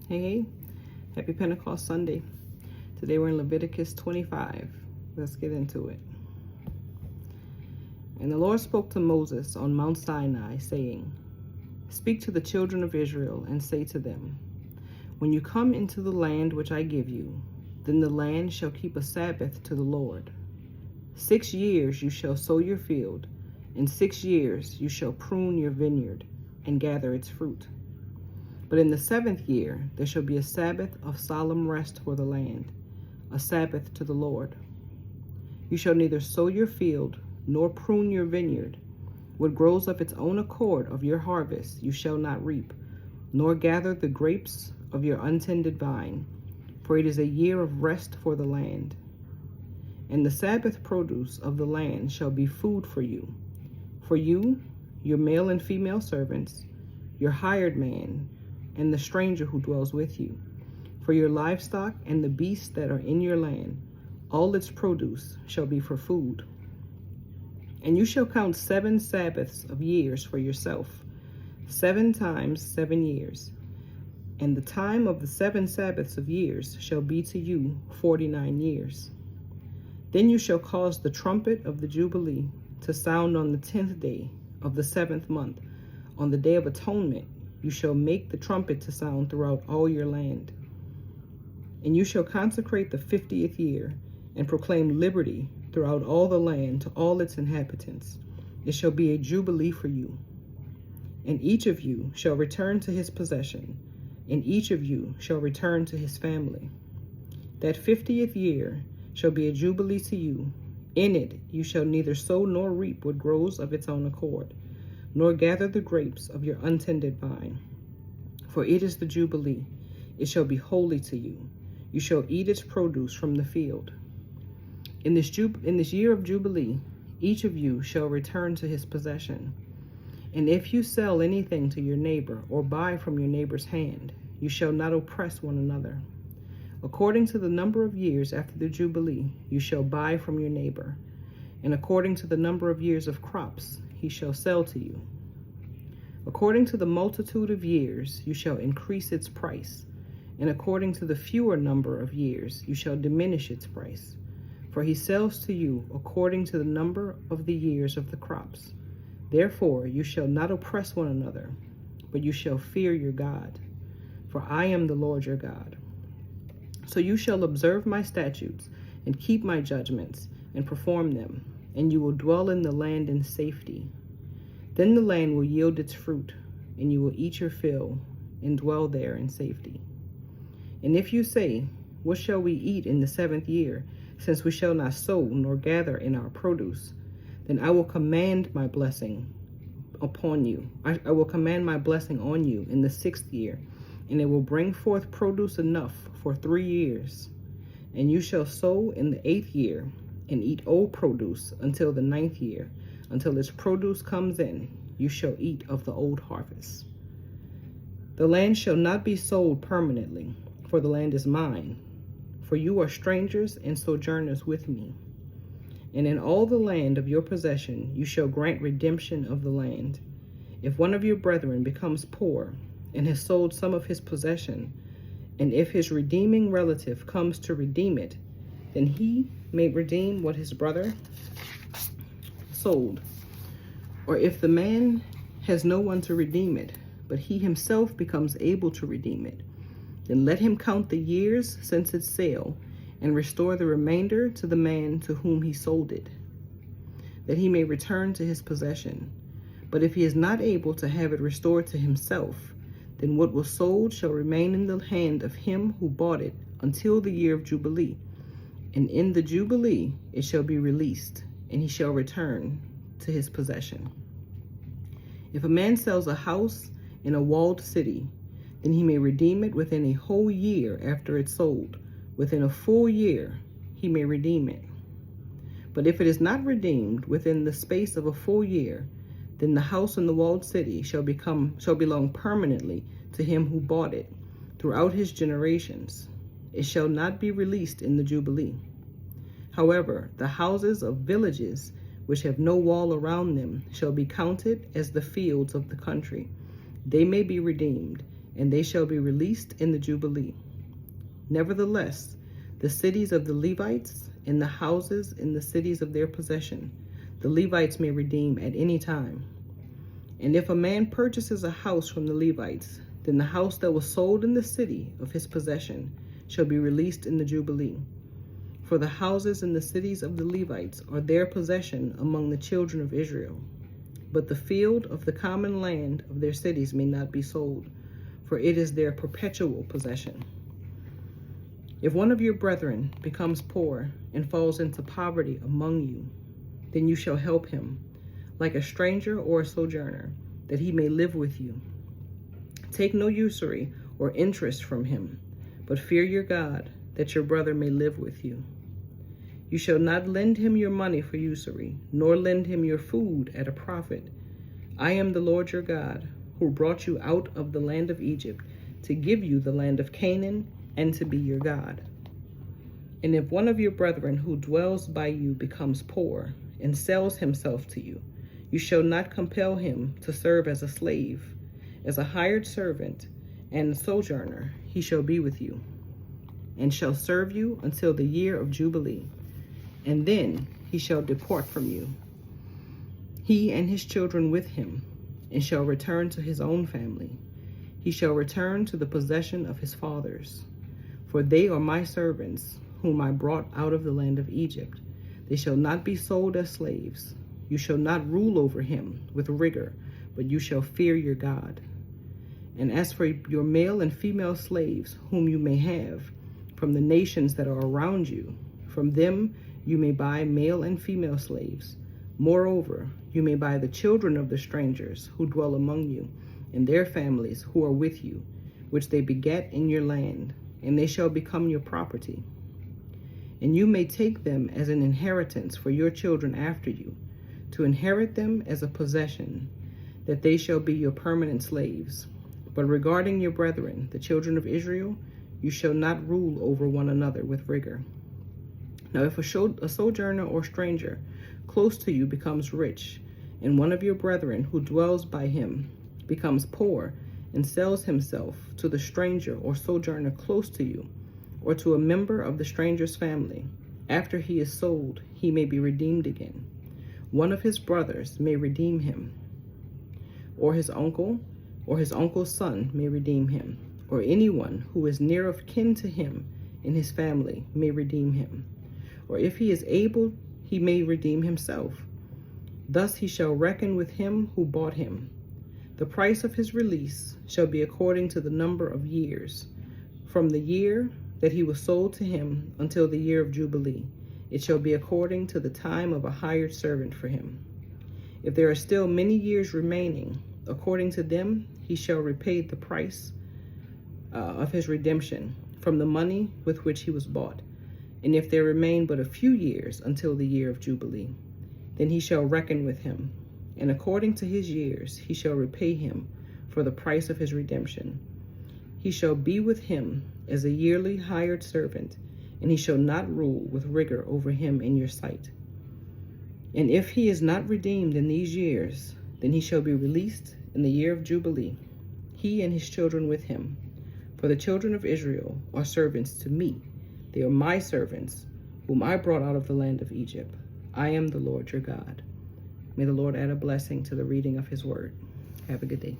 Hey, happy Pentecost Sunday. Today we're in Leviticus 25. Let's get into it. And the Lord spoke to Moses on Mount Sinai, saying, Speak to the children of Israel and say to them, When you come into the land which I give you, then the land shall keep a Sabbath to the Lord. 6 years you shall sow your field, and 6 years you shall prune your vineyard and gather its fruit. But in the 7th year there shall be a Sabbath of solemn rest for the land, a Sabbath to the Lord. You shall neither sow your field nor prune your vineyard. What grows of its own accord of your harvest you shall not reap, nor gather the grapes of your untended vine, for it is a year of rest for the land. And the Sabbath produce of the land shall be food for you, your male and female servants, your hired man, and the stranger who dwells with you, for your livestock and the beasts that are in your land, all its produce shall be for food. And you shall count 7 Sabbaths of years for yourself, 7 times 7 years. And the time of the 7 Sabbaths of years shall be to you 49 years. Then you shall cause the trumpet of the Jubilee to sound on the 10th day of the 7th month. On the day of atonement you shall make the trumpet to sound throughout all your land. And you shall consecrate the 50th year, and proclaim liberty throughout all the land to all its inhabitants. It shall be a jubilee for you. And each of you shall return to his possession, and each of you shall return to his family. That 50th year shall be a jubilee to you. In it you shall neither sow nor reap what grows of its own accord, nor gather the grapes of your untended vine. For it is the Jubilee. It shall be holy to you. You shall eat its produce from the field. In this year of Jubilee, each of you shall return to his possession. And if you sell anything to your neighbor, or buy from your neighbor's hand, you shall not oppress one another. According to the number of years after the Jubilee, you shall buy from your neighbor, and according to the number of years of crops, he shall sell to you. According to the multitude of years, you shall increase its price, and according to the fewer number of years, you shall diminish its price. For he sells to you according to the number of the years of the crops. Therefore you shall not oppress one another, but you shall fear your God. For I am the Lord your God. So you shall observe my statutes, and keep my judgments, and perform them, and you will dwell in the land in safety. Then the land will yield its fruit, and you will eat your fill, and dwell there in safety. And if you say, What shall we eat in the 7th year, since we shall not sow nor gather in our produce? Then I will command my blessing upon you. I will command my blessing on you in the 6th year, and it will bring forth produce enough for 3 years. And you shall sow in the 8th year, and eat old produce until the 9th year. Until its produce comes in, you shall eat of the old harvest. The land shall not be sold permanently, for the land is mine. For you are strangers and sojourners with me. And in all the land of your possession you shall grant redemption of the land. If one of your brethren becomes poor, and has sold some of his possession, and if his redeeming relative comes to redeem it, then he may redeem what his brother sold. Or if the man has no one to redeem it, but he himself becomes able to redeem it, then let him count the years since its sale, and restore the remainder to the man to whom he sold it, that he may return to his possession. But if he is not able to have it restored to himself, then what was sold shall remain in the hand of him who bought it until the year of Jubilee. And in the Jubilee it shall be released, and he shall return to his possession. If a man sells a house in a walled city, then he may redeem it within a whole year after it's sold. Within a full year he may redeem it. But if it is not redeemed within the space of a full year, then the house in the walled city shall belong permanently to him who bought it throughout his generations. It shall not be released in the Jubilee. However, the houses of villages which have no wall around them shall be counted as the fields of the country. They may be redeemed, and they shall be released in the Jubilee. Nevertheless, the cities of the Levites and the houses in the cities of their possession, the Levites may redeem at any time. And if a man purchases a house from the Levites, then the house that was sold in the city of his possession shall be released in the Jubilee. For the houses in the cities of the Levites are their possession among the children of Israel. But the field of the common land of their cities may not be sold, for it is their perpetual possession. If one of your brethren becomes poor and falls into poverty among you, then you shall help him, like a stranger or a sojourner, that he may live with you. Take no usury or interest from him, but fear your God, that your brother may live with you. You shall not lend him your money for usury, nor lend him your food at a profit. I am the Lord your God, who brought you out of the land of Egypt, to give you the land of Canaan, and to be your God. And if one of your brethren who dwells by you becomes poor, and sells himself to you, you shall not compel him to serve as a slave. As a hired servant and sojourner, he shall be with you, and shall serve you until the year of Jubilee, and then he shall depart from you, he and his children with him, and shall return to his own family. He shall return to the possession of his fathers. For they are my servants, whom I brought out of the land of Egypt. They shall not be sold as slaves. You shall not rule over him with rigor, but you shall fear your God. And as for your male and female slaves, whom you may have, from the nations that are around you, from them you may buy male and female slaves. Moreover, you may buy the children of the strangers who dwell among you, and their families who are with you, which they beget in your land, and they shall become your property. And you may take them as an inheritance for your children after you, to inherit them as a possession, that they shall be your permanent slaves. But regarding your brethren, the children of Israel, you shall not rule over one another with rigor. Now if a sojourner or stranger close to you becomes rich, and one of your brethren who dwells by him becomes poor, and sells himself to the stranger or sojourner close to you, or to a member of the stranger's family, after he is sold, he may be redeemed again. One of his brothers may redeem him, or his uncle's son may redeem him, or anyone who is near of kin to him in his family may redeem him. Or if he is able, he may redeem himself. Thus he shall reckon with him who bought him. The price of his release shall be according to the number of years, from the year that he was sold to him until the year of Jubilee. It shall be according to the time of a hired servant for him. If there are still many years remaining, according to them he shall repay the price of his redemption from the money with which he was bought. And if there remain but a few years until the year of Jubilee, then he shall reckon with him, and according to his years he shall repay him for the price of his redemption. He shall be with him as a yearly hired servant, and he shall not rule with rigor over him in your sight. And if he is not redeemed in these years, then he shall be released in the year of Jubilee, he and his children with him. For the children of Israel are servants to me. They are my servants, whom I brought out of the land of Egypt. I am the Lord your God. May the Lord add a blessing to the reading of his word. Have a good day.